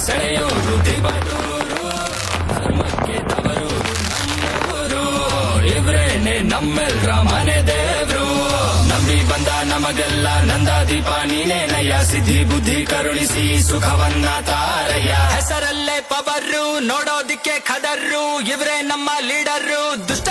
ಸೆಳೆಯೋರು ದಿಬಟೂರು ಧರ್ಮಕ್ಕೆ ತವರೂರು ನಮ್ಮೂರು ಇವ್ರೇನೆ ನಮ್ಮೆಲ್ರ ಮನೆ ದೇವ್ರು ನಂಬಿ ಬಂದ ನಮಗೆಲ್ಲ ನಂದಾದೀಪ ನೀನೇನಯ್ಯ ಸಿದ್ಧಿ ಬುದ್ಧಿ ಕರುಣಿಸಿ ಸುಖವನ್ನ ತಾರಯ್ಯ ಹೆಸರಲ್ಲೇ ಪವರು ನೋಡೋದಿಕ್ಕೆ ಖದರ್ರು ಇವ್ರೇ ನಮ್ಮ ಲೀಡರ್ರು ದುಷ್ಟ